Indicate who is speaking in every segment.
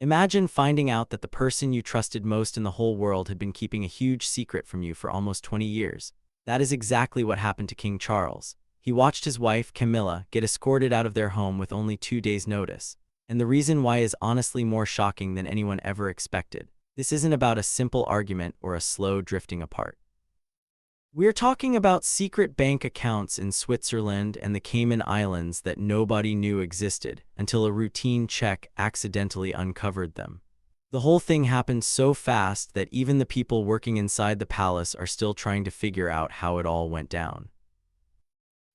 Speaker 1: Imagine finding out that the person you trusted most in the whole world had been keeping a huge secret from you for almost 20 years. That is exactly what happened to King Charles. He watched his wife, Camilla, get escorted out of their home with only 2 days' notice. And the reason why is honestly more shocking than anyone ever expected. This isn't about a simple argument or a slow drifting apart. We're talking about secret bank accounts in Switzerland and the Cayman Islands that nobody knew existed until a routine check accidentally uncovered them. The whole thing happened so fast that even the people working inside the palace are still trying to figure out how it all went down.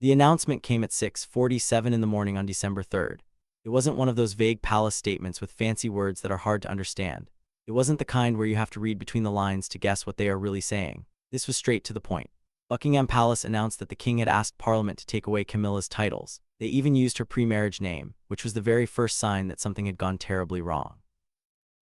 Speaker 1: The announcement came at 6:47 in the morning on December 3rd. It wasn't one of those vague palace statements with fancy words that are hard to understand. It wasn't the kind where you have to read between the lines to guess what they are really saying. This was straight to the point. Buckingham Palace announced that the king had asked Parliament to take away Camilla's titles. They even used her pre-marriage name, which was the very first sign that something had gone terribly wrong.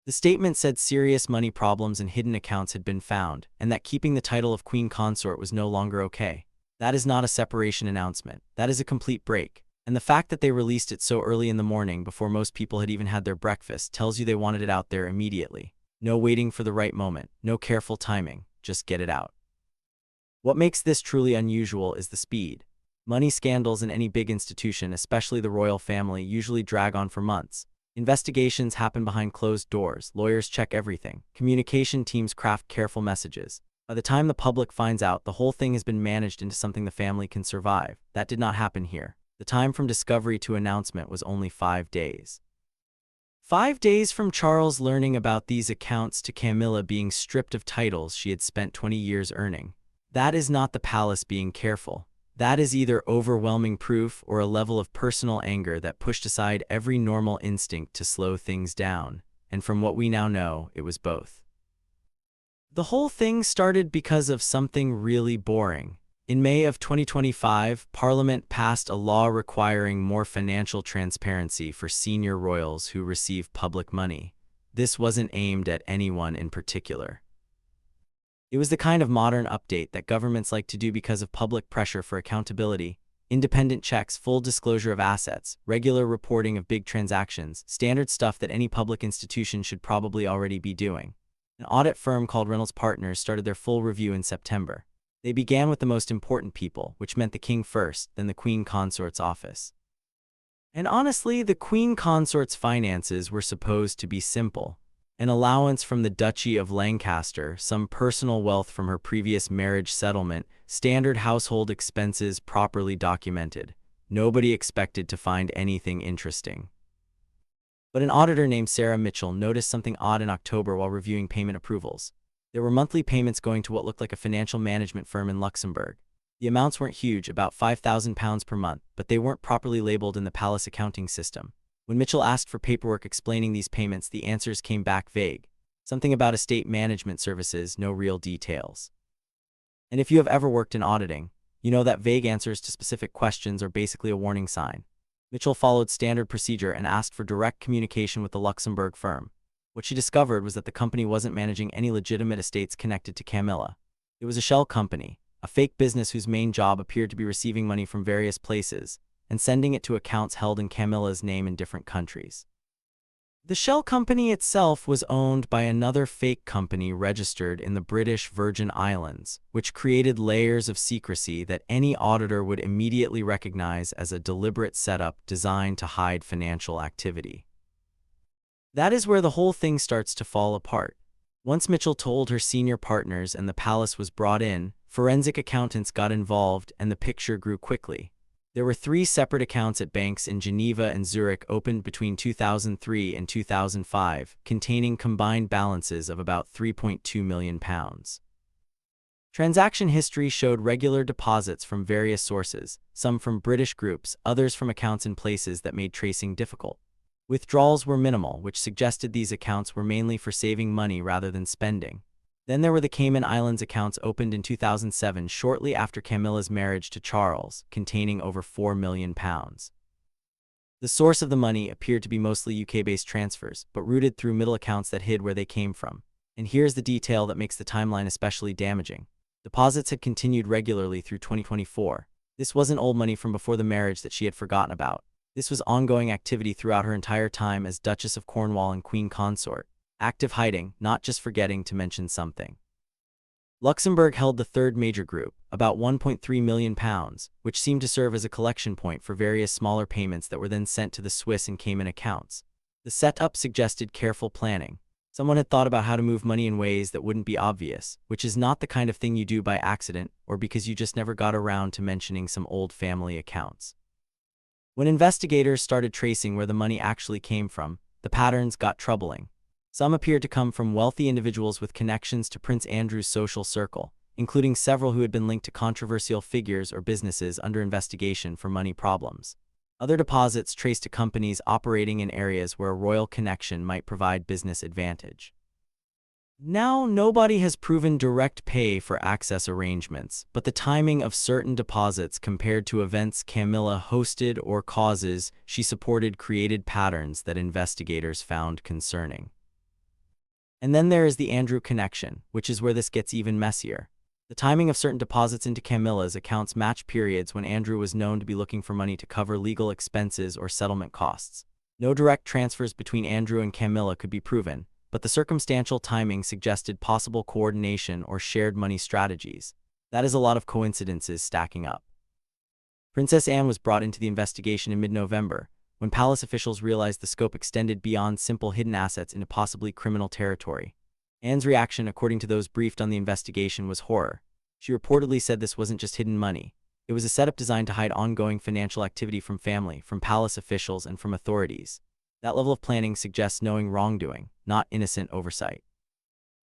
Speaker 1: The statement said serious money problems and hidden accounts had been found, and that keeping the title of Queen Consort was no longer okay. That is not a separation announcement. That is a complete break. And the fact that they released it so early in the morning before most people had even had their breakfast tells you they wanted it out there immediately. No waiting for the right moment, no careful timing, just get it out. What makes this truly unusual is the speed. Money scandals in any big institution, especially the royal family, usually drag on for months. Investigations happen behind closed doors, lawyers check everything, communication teams craft careful messages. By the time the public finds out, the whole thing has been managed into something the family can survive. That did not happen here. The time from discovery to announcement was only 5 days. 5 days from Charles learning about these accounts to Camilla being stripped of titles she had spent 20 years earning. That is not the palace being careful. That is either overwhelming proof or a level of personal anger that pushed aside every normal instinct to slow things down. And from what we now know, it was both. The whole thing started because of something really boring. In May of 2025, Parliament passed a law requiring more financial transparency for senior royals who receive public money. This wasn't aimed at anyone in particular. It was the kind of modern update that governments like to do because of public pressure for accountability, independent checks, full disclosure of assets, regular reporting of big transactions, standard stuff that any public institution should probably already be doing. An audit firm called Reynolds Partners started their full review in September. They began with the most important people, which meant the king first, then the queen consort's office. And honestly, the queen consort's finances were supposed to be simple. An allowance from the Duchy of Lancaster, some personal wealth from her previous marriage settlement, standard household expenses properly documented. Nobody expected to find anything interesting. But an auditor named Sarah Mitchell noticed something odd in October while reviewing payment approvals. There were monthly payments going to what looked like a financial management firm in Luxembourg. The amounts weren't huge, about £5,000 per month, but they weren't properly labeled in the palace accounting system. When Mitchell asked for paperwork explaining these payments, the answers came back vague. Something about estate management services, no real details. And if you have ever worked in auditing, you know that vague answers to specific questions are basically a warning sign. Mitchell followed standard procedure and asked for direct communication with the Luxembourg firm. What she discovered was that the company wasn't managing any legitimate estates connected to Camilla. It was a shell company, a fake business whose main job appeared to be receiving money from various places and sending it to accounts held in Camilla's name in different countries. The shell company itself was owned by another fake company registered in the British Virgin Islands, which created layers of secrecy that any auditor would immediately recognize as a deliberate setup designed to hide financial activity. That is where the whole thing starts to fall apart. Once Mitchell told her senior partners and the palace was brought in, forensic accountants got involved and the picture grew quickly. There were 3 separate accounts at banks in Geneva and Zurich opened between 2003 and 2005, containing combined balances of about £3.2 million. Transaction history showed regular deposits from various sources, some from British groups, others from accounts in places that made tracing difficult. Withdrawals were minimal, which suggested these accounts were mainly for saving money rather than spending. Then there were the Cayman Islands accounts opened in 2007 shortly after Camilla's marriage to Charles, containing over £4 million. The source of the money appeared to be mostly UK-based transfers, but routed through middle accounts that hid where they came from. And here's the detail that makes the timeline especially damaging. Deposits had continued regularly through 2024. This wasn't old money from before the marriage that she had forgotten about. This was ongoing activity throughout her entire time as Duchess of Cornwall and Queen Consort. Active hiding, not just forgetting to mention something. Luxembourg held the third major group, about £1.3 million, which seemed to serve as a collection point for various smaller payments that were then sent to the Swiss and Cayman accounts. The setup suggested careful planning. Someone had thought about how to move money in ways that wouldn't be obvious, which is not the kind of thing you do by accident or because you just never got around to mentioning some old family accounts. When investigators started tracing where the money actually came from, the patterns got troubling. Some appeared to come from wealthy individuals with connections to Prince Andrew's social circle, including several who had been linked to controversial figures or businesses under investigation for money problems. Other deposits traced to companies operating in areas where a royal connection might provide business advantage. Now, nobody has proven direct pay for access arrangements, but the timing of certain deposits compared to events Camilla hosted or causes she supported created patterns that investigators found concerning. And then there is the Andrew connection, which is where this gets even messier. The timing of certain deposits into Camilla's accounts match periods when Andrew was known to be looking for money to cover legal expenses or settlement costs. No direct transfers between Andrew and Camilla could be proven, but the circumstantial timing suggested possible coordination or shared money strategies. That is a lot of coincidences stacking up. Princess Anne was brought into the investigation in mid-November, when palace officials realized the scope extended beyond simple hidden assets into possibly criminal territory. Anne's reaction, according to those briefed on the investigation, was horror. She reportedly said this wasn't just hidden money. It was a setup designed to hide ongoing financial activity from family, from palace officials, and from authorities. That level of planning suggests knowing wrongdoing, not innocent oversight.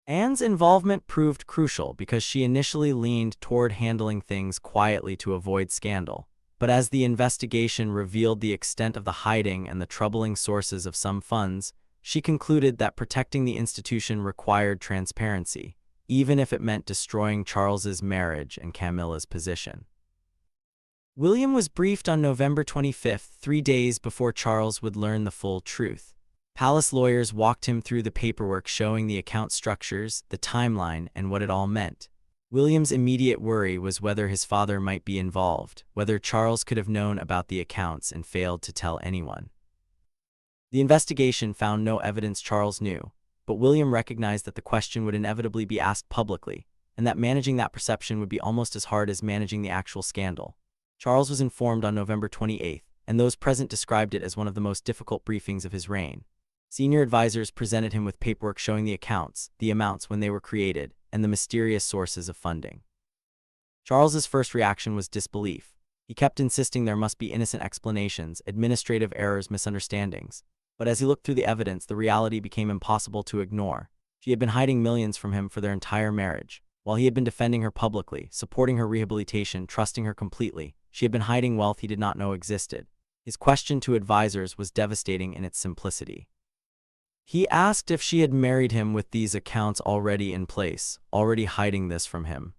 Speaker 1: Anne's involvement proved crucial because she initially leaned toward handling things quietly to avoid scandal. But as the investigation revealed the extent of the hiding and the troubling sources of some funds, she concluded that protecting the institution required transparency, even if it meant destroying Charles's marriage and Camilla's position. William was briefed on November 25, 3 days before Charles would learn the full truth. Palace lawyers walked him through the paperwork showing the account structures, the timeline, and what it all meant. William's immediate worry was whether his father might be involved, whether Charles could have known about the accounts and failed to tell anyone. The investigation found no evidence Charles knew, but William recognized that the question would inevitably be asked publicly, and that managing that perception would be almost as hard as managing the actual scandal. Charles was informed on November 28, and those present described it as one of the most difficult briefings of his reign. Senior advisors presented him with paperwork showing the accounts, the amounts when they were created, and the mysterious sources of funding. Charles's first reaction was disbelief. He kept insisting there must be innocent explanations, administrative errors, misunderstandings. But as he looked through the evidence, the reality became impossible to ignore. She had been hiding millions from him for their entire marriage. While he had been defending her publicly, supporting her rehabilitation, trusting her completely, she had been hiding wealth he did not know existed. His question to advisors was devastating in its simplicity. He asked if she had married him with these accounts already in place, already hiding this from him.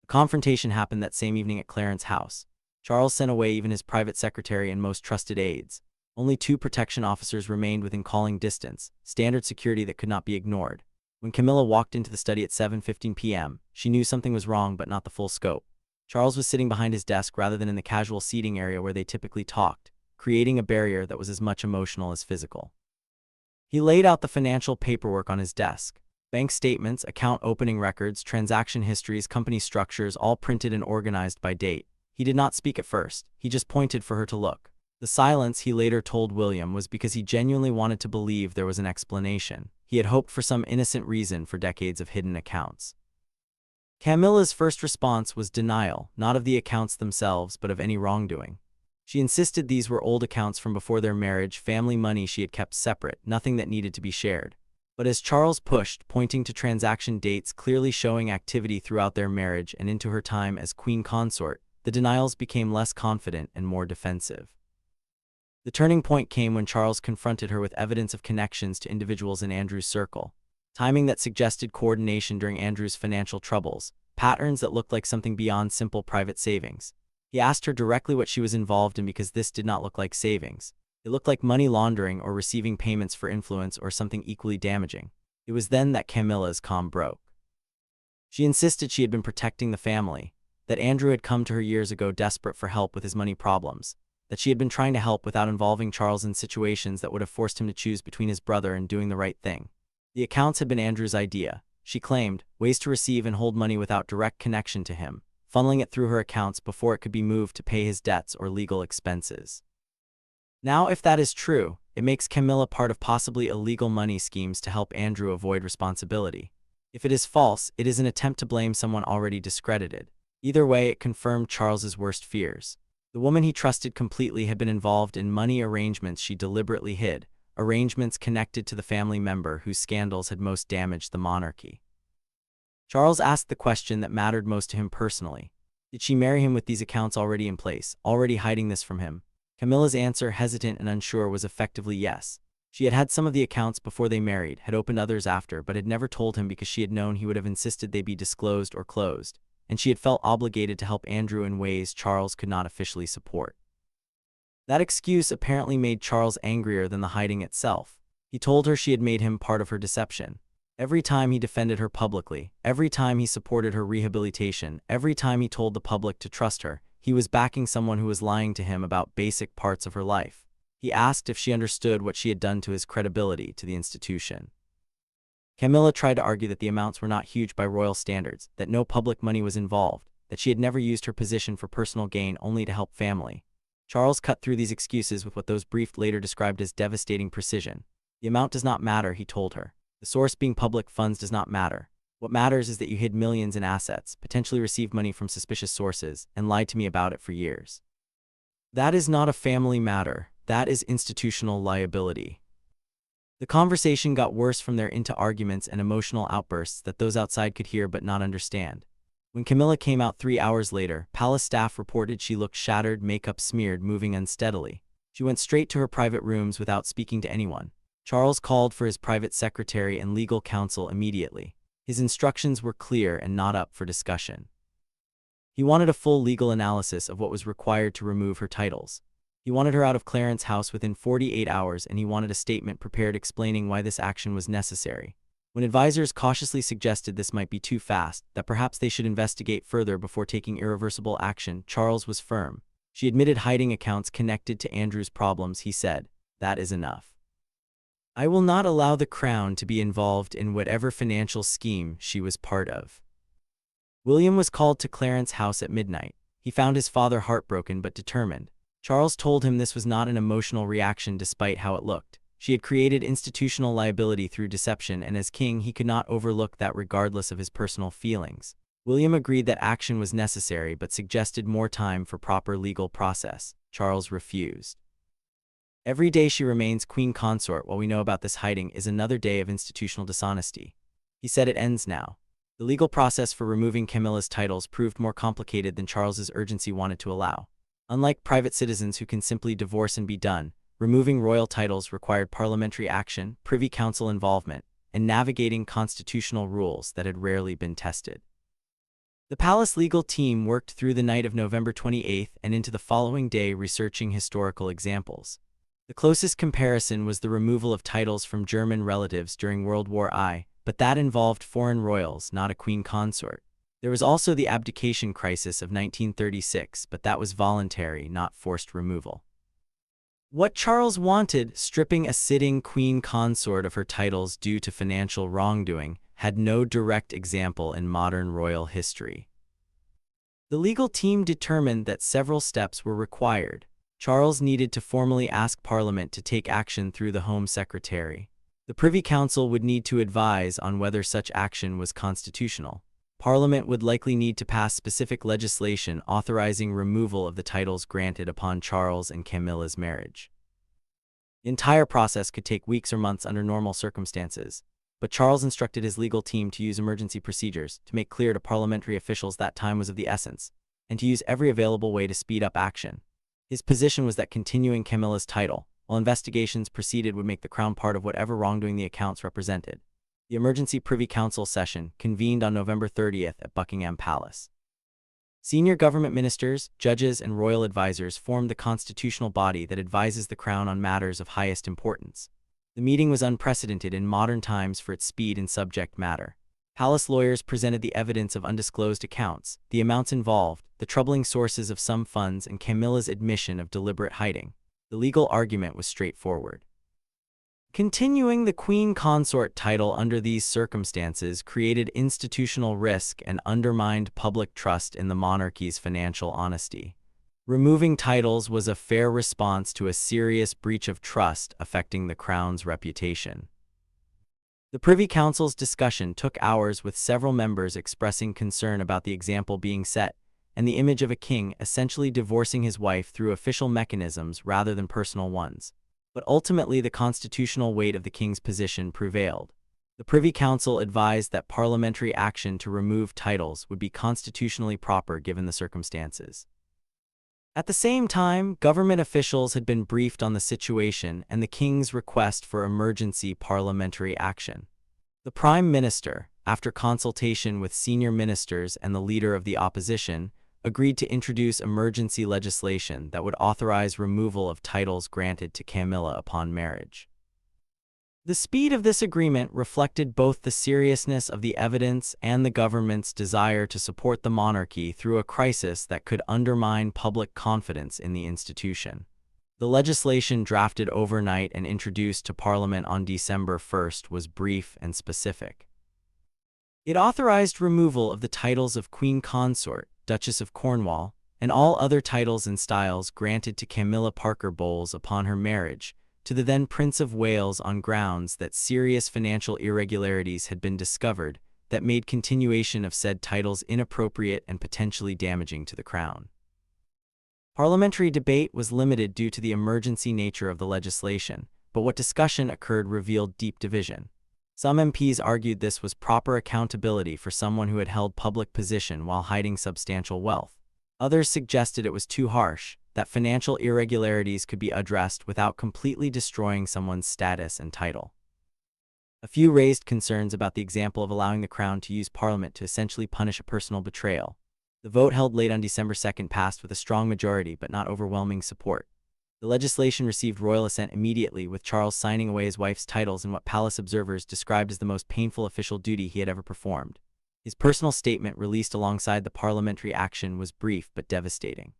Speaker 1: A confrontation happened that same evening at Clarence House. Charles sent away even his private secretary and most trusted aides. Only 2 protection officers remained within calling distance, standard security that could not be ignored. When Camilla walked into the study at 7:15 p.m., she knew something was wrong but not the full scope. Charles was sitting behind his desk rather than in the casual seating area where they typically talked, creating a barrier that was as much emotional as physical. He laid out the financial paperwork on his desk. Bank statements, account opening records, transaction histories, company structures, all printed and organized by date. He did not speak at first, he just pointed for her to look. The silence, he later told William, was because he genuinely wanted to believe there was an explanation. He had hoped for some innocent reason for decades of hidden accounts. Camilla's first response was denial, not of the accounts themselves, but of any wrongdoing. She insisted these were old accounts from before their marriage, family money she had kept separate, nothing that needed to be shared. But as Charles pushed, pointing to transaction dates clearly showing activity throughout their marriage and into her time as Queen Consort, the denials became less confident and more defensive. The turning point came when Charles confronted her with evidence of connections to individuals in Andrew's circle. Timing that suggested coordination during Andrew's financial troubles, patterns that looked like something beyond simple private savings. He asked her directly what she was involved in because this did not look like savings. It looked like money laundering or receiving payments for influence or something equally damaging. It was then that Camilla's calm broke. She insisted she had been protecting the family, that Andrew had come to her years ago desperate for help with his money problems, that she had been trying to help without involving Charles in situations that would have forced him to choose between his brother and doing the right thing. The accounts had been Andrew's idea, she claimed, ways to receive and hold money without direct connection to him, funneling it through her accounts before it could be moved to pay his debts or legal expenses. Now, if that is true, it makes Camilla part of possibly illegal money schemes to help Andrew avoid responsibility. If it is false, it is an attempt to blame someone already discredited. Either way, it confirmed Charles's worst fears. The woman he trusted completely had been involved in money arrangements she deliberately hid, arrangements connected to the family member whose scandals had most damaged the monarchy. Charles asked the question that mattered most to him personally. Did she marry him with these accounts already in place, already hiding this from him? Camilla's answer, hesitant and unsure, was effectively yes. She had had some of the accounts before they married, had opened others after, but had never told him because she had known he would have insisted they be disclosed or closed, and she had felt obligated to help Andrew in ways Charles could not officially support. That excuse apparently made Charles angrier than the hiding itself. He told her she had made him part of her deception. Every time he defended her publicly, every time he supported her rehabilitation, every time he told the public to trust her, he was backing someone who was lying to him about basic parts of her life. He asked if she understood what she had done to his credibility to the institution. Camilla tried to argue that the amounts were not huge by royal standards, that no public money was involved, that she had never used her position for personal gain, only to help family. Charles cut through these excuses with what those briefed later described as devastating precision. The amount does not matter, he told her. The source being public funds does not matter. What matters is that you hid millions in assets, potentially received money from suspicious sources, and lied to me about it for years. That is not a family matter. That is institutional liability. The conversation got worse from there into arguments and emotional outbursts that those outside could hear but not understand. When Camilla came out 3 hours later, palace staff reported she looked shattered, makeup smeared, moving unsteadily. She went straight to her private rooms without speaking to anyone. Charles called for his private secretary and legal counsel immediately. His instructions were clear and not up for discussion. He wanted a full legal analysis of what was required to remove her titles. He wanted her out of Clarence House within 48 hours, and he wanted a statement prepared explaining why this action was necessary. When advisors cautiously suggested this might be too fast, that perhaps they should investigate further before taking irreversible action, Charles was firm. She admitted hiding accounts connected to Andrew's problems. He said, "That is enough. I will not allow the crown to be involved in whatever financial scheme she was part of." William was called to Clarence House at midnight. He found his father heartbroken but determined. Charles told him this was not an emotional reaction despite how it looked. She had created institutional liability through deception, and as king he could not overlook that regardless of his personal feelings. William agreed that action was necessary but suggested more time for proper legal process. Charles refused. Every day she remains queen consort while we know about this hiding is another day of institutional dishonesty. He said it ends now. The legal process for removing Camilla's titles proved more complicated than Charles's urgency wanted to allow. Unlike private citizens who can simply divorce and be done, removing royal titles required parliamentary action, privy council involvement, and navigating constitutional rules that had rarely been tested. The palace legal team worked through the night of November 28th and into the following day researching historical examples. The closest comparison was the removal of titles from German relatives during World War I, but that involved foreign royals, not a queen consort. There was also the abdication crisis of 1936, but that was voluntary, not forced removal. What Charles wanted, stripping a sitting queen consort of her titles due to financial wrongdoing, had no direct example in modern royal history. The legal team determined that several steps were required. Charles needed to formally ask Parliament to take action through the Home Secretary. The Privy Council would need to advise on whether such action was constitutional. Parliament would likely need to pass specific legislation authorizing removal of the titles granted upon Charles and Camilla's marriage. The entire process could take weeks or months under normal circumstances, but Charles instructed his legal team to use emergency procedures to make clear to parliamentary officials that time was of the essence, and to use every available way to speed up action. His position was that continuing Camilla's title, while investigations proceeded, would make the crown part of whatever wrongdoing the accounts represented. The emergency Privy Council session convened on November 30th at Buckingham Palace. Senior government ministers, judges, and royal advisors formed the constitutional body that advises the crown on matters of highest importance. The meeting was unprecedented in modern times for its speed and subject matter. Palace lawyers presented the evidence of undisclosed accounts, the amounts involved, the troubling sources of some funds, and Camilla's admission of deliberate hiding. The legal argument was straightforward. Continuing the Queen Consort title under these circumstances created institutional risk and undermined public trust in the monarchy's financial honesty. Removing titles was a fair response to a serious breach of trust affecting the crown's reputation. The Privy Council's discussion took hours, with several members expressing concern about the example being set, and the image of a king essentially divorcing his wife through official mechanisms rather than personal ones. But ultimately, the constitutional weight of the king's position prevailed. The Privy Council advised that parliamentary action to remove titles would be constitutionally proper given the circumstances. At the same time, government officials had been briefed on the situation and the king's request for emergency parliamentary action. The Prime Minister, after consultation with senior ministers and the leader of the opposition, agreed to introduce emergency legislation that would authorize removal of titles granted to Camilla upon marriage. The speed of this agreement reflected both the seriousness of the evidence and the government's desire to support the monarchy through a crisis that could undermine public confidence in the institution. The legislation, drafted overnight and introduced to Parliament on December 1st, was brief and specific. It authorized removal of the titles of Queen Consort, Duchess of Cornwall, and all other titles and styles granted to Camilla Parker Bowles upon her marriage to the then Prince of Wales on grounds that serious financial irregularities had been discovered that made continuation of said titles inappropriate and potentially damaging to the crown. Parliamentary debate was limited due to the emergency nature of the legislation, but what discussion occurred revealed deep division. Some MPs argued this was proper accountability for someone who had held public position while hiding substantial wealth. Others suggested it was too harsh, that financial irregularities could be addressed without completely destroying someone's status and title. A few raised concerns about the example of allowing the crown to use Parliament to essentially punish a personal betrayal. The vote, held late on December 2nd, passed with a strong majority but not overwhelming support. The legislation received royal assent immediately, with Charles signing away his wife's titles in what palace observers described as the most painful official duty he had ever performed. His personal statement, released alongside the parliamentary action, was brief but devastating.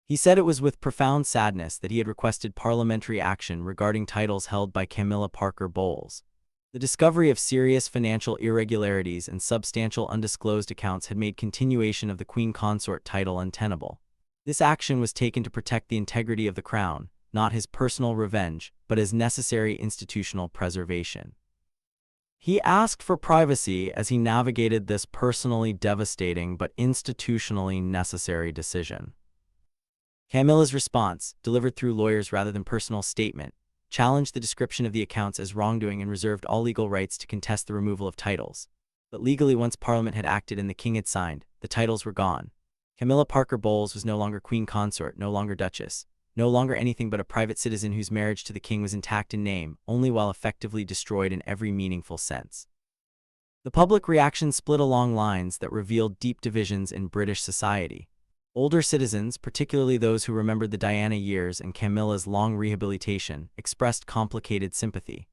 Speaker 1: He said it was with profound sadness that he had requested parliamentary action regarding titles held by Camilla Parker Bowles. The discovery of serious financial irregularities and substantial undisclosed accounts had made continuation of the Queen Consort title untenable. This action was taken to protect the integrity of the crown, not his personal revenge, but as necessary institutional preservation. He asked for privacy as he navigated this personally devastating but institutionally necessary decision. Camilla's response, delivered through lawyers rather than personal statement, challenged the description of the accounts as wrongdoing and reserved all legal rights to contest the removal of titles. But legally, once Parliament had acted and the king had signed, the titles were gone. Camilla Parker Bowles was no longer Queen Consort, no longer Duchess, no longer anything but a private citizen whose marriage to the king was intact in name, only while effectively destroyed in every meaningful sense. The public reaction split along lines that revealed deep divisions in British society. Older citizens, particularly those who remembered the Diana years and Camilla's long rehabilitation, expressed complicated sympathy.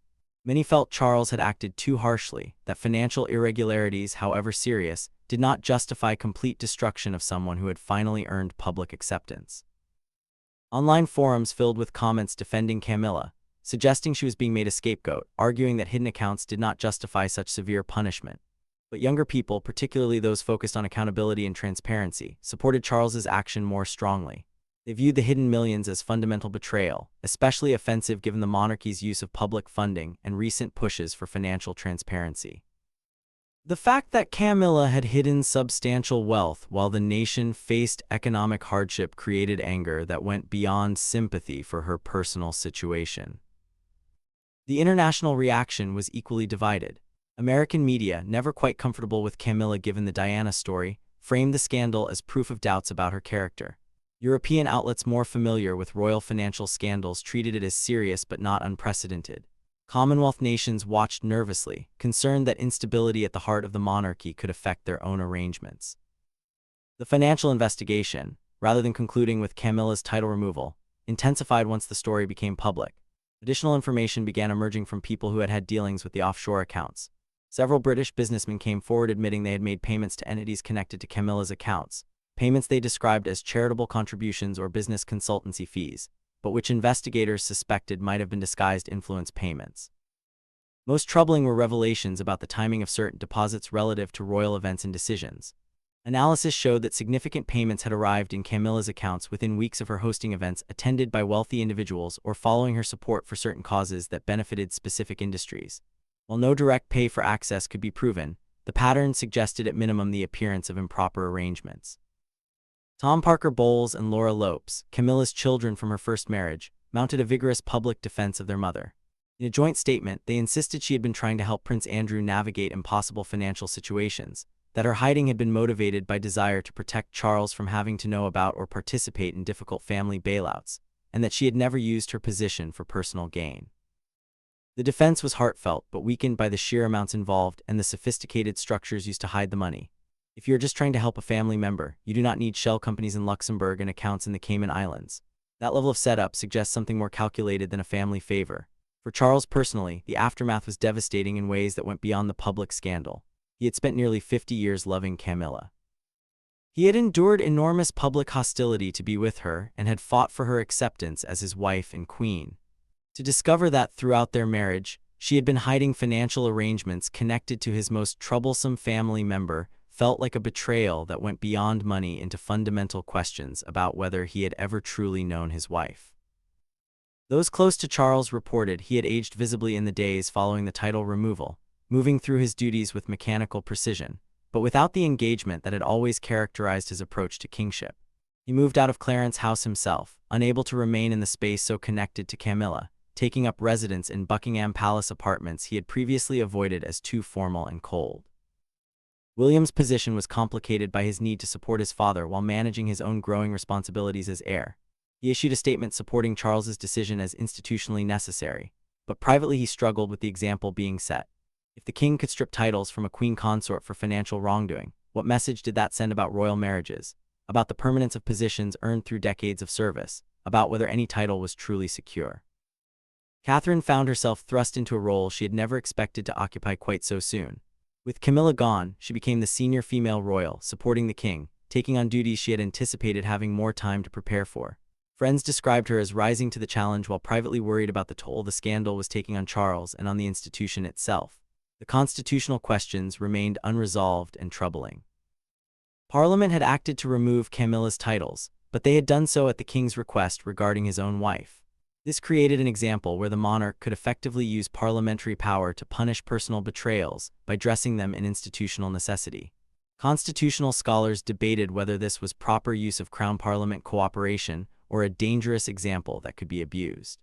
Speaker 1: Many felt Charles had acted too harshly, that financial irregularities, however serious, did not justify complete destruction of someone who had finally earned public acceptance. Online forums filled with comments defending Camilla, suggesting she was being made a scapegoat, arguing that hidden accounts did not justify such severe punishment. But younger people, particularly those focused on accountability and transparency, supported Charles's action more strongly. They viewed the hidden millions as fundamental betrayal, especially offensive given the monarchy's use of public funding and recent pushes for financial transparency. The fact that Camilla had hidden substantial wealth while the nation faced economic hardship created anger that went beyond sympathy for her personal situation. The international reaction was equally divided. American media, never quite comfortable with Camilla given the Diana story, framed the scandal as proof of doubts about her character. European outlets more familiar with royal financial scandals treated it as serious but not unprecedented. Commonwealth nations watched nervously, concerned that instability at the heart of the monarchy could affect their own arrangements. The financial investigation, rather than concluding with Camilla's title removal, intensified once the story became public. Additional information began emerging from people who had had dealings with the offshore accounts. Several British businessmen came forward admitting they had made payments to entities connected to Camilla's accounts, payments they described as charitable contributions or business consultancy fees, but which investigators suspected might have been disguised influence payments. Most troubling were revelations about the timing of certain deposits relative to royal events and decisions. Analysis showed that significant payments had arrived in Camilla's accounts within weeks of her hosting events attended by wealthy individuals or following her support for certain causes that benefited specific industries. While no direct pay for access could be proven, the pattern suggested at minimum the appearance of improper arrangements. Tom Parker Bowles and Laura Lopes, Camilla's children from her first marriage, mounted a vigorous public defense of their mother. In a joint statement, they insisted she had been trying to help Prince Andrew navigate impossible financial situations, that her hiding had been motivated by desire to protect Charles from having to know about or participate in difficult family bailouts, and that she had never used her position for personal gain. The defense was heartfelt but weakened by the sheer amounts involved and the sophisticated structures used to hide the money. If you are just trying to help a family member, you do not need shell companies in Luxembourg and accounts in the Cayman Islands. That level of setup suggests something more calculated than a family favor. For Charles personally, the aftermath was devastating in ways that went beyond the public scandal. He had spent nearly 50 years loving Camilla. He had endured enormous public hostility to be with her and had fought for her acceptance as his wife and queen. To discover that throughout their marriage, she had been hiding financial arrangements connected to his most troublesome family member felt like a betrayal that went beyond money into fundamental questions about whether he had ever truly known his wife. Those close to Charles reported he had aged visibly in the days following the title removal, moving through his duties with mechanical precision, but without the engagement that had always characterized his approach to kingship. He moved out of Clarence House himself, unable to remain in the space so connected to Camilla, taking up residence in Buckingham Palace apartments he had previously avoided as too formal and cold. William's position was complicated by his need to support his father while managing his own growing responsibilities as heir. He issued a statement supporting Charles's decision as institutionally necessary, but privately he struggled with the example being set. If the king could strip titles from a queen consort for financial wrongdoing, what message did that send about royal marriages, about the permanence of positions earned through decades of service, about whether any title was truly secure? Catherine found herself thrust into a role she had never expected to occupy quite so soon. With Camilla gone, she became the senior female royal, supporting the king, taking on duties she had anticipated having more time to prepare for. Friends described her as rising to the challenge while privately worried about the toll the scandal was taking on Charles and on the institution itself. The constitutional questions remained unresolved and troubling. Parliament had acted to remove Camilla's titles, but they had done so at the king's request regarding his own wife. This created an example where the monarch could effectively use parliamentary power to punish personal betrayals by dressing them in institutional necessity. Constitutional scholars debated whether this was proper use of Crown Parliament cooperation or a dangerous example that could be abused.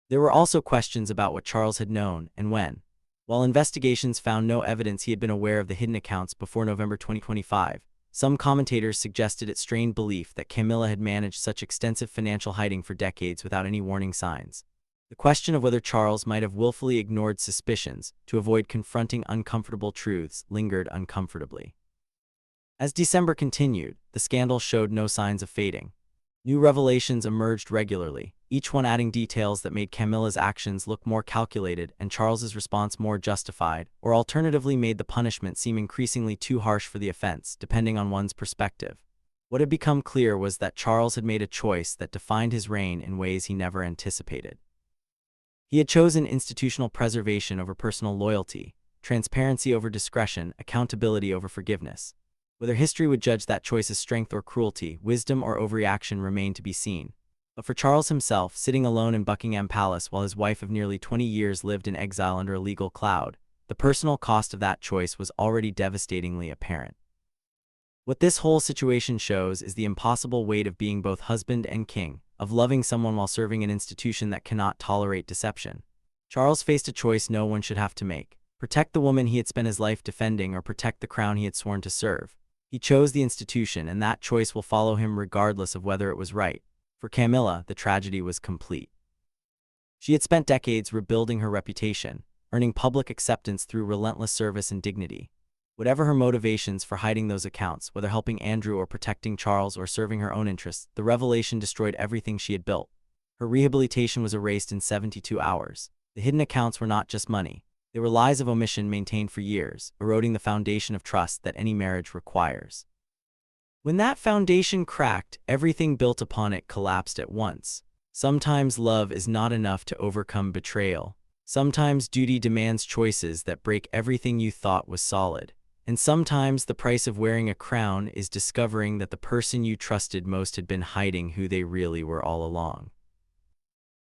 Speaker 1: There were also questions about what Charles had known and when. While investigations found no evidence he had been aware of the hidden accounts before November 2025, some commentators suggested it strained belief that Camilla had managed such extensive financial hiding for decades without any warning signs. The question of whether Charles might have willfully ignored suspicions to avoid confronting uncomfortable truths lingered uncomfortably. As December continued, the scandal showed no signs of fading. New revelations emerged regularly, each one adding details that made Camilla's actions look more calculated and Charles's response more justified, or alternatively made the punishment seem increasingly too harsh for the offense, depending on one's perspective. What had become clear was that Charles had made a choice that defined his reign in ways he never anticipated. He had chosen institutional preservation over personal loyalty, transparency over discretion, accountability over forgiveness. Whether history would judge that choice as strength or cruelty, wisdom or overreaction remained to be seen. But for Charles himself, sitting alone in Buckingham Palace while his wife of nearly 20 years lived in exile under a legal cloud, the personal cost of that choice was already devastatingly apparent. What this whole situation shows is the impossible weight of being both husband and king, of loving someone while serving an institution that cannot tolerate deception. Charles faced a choice no one should have to make: protect the woman he had spent his life defending or protect the crown he had sworn to serve. He chose the institution, and that choice will follow him regardless of whether it was right. For Camilla, the tragedy was complete. She had spent decades rebuilding her reputation, earning public acceptance through relentless service and dignity. Whatever her motivations for hiding those accounts, whether helping Andrew or protecting Charles or serving her own interests, the revelation destroyed everything she had built. Her rehabilitation was erased in 72 hours. The hidden accounts were not just money. They were lies of omission maintained for years, eroding the foundation of trust that any marriage requires. When that foundation cracked, everything built upon it collapsed at once. Sometimes love is not enough to overcome betrayal. Sometimes duty demands choices that break everything you thought was solid. And sometimes the price of wearing a crown is discovering that the person you trusted most had been hiding who they really were all along.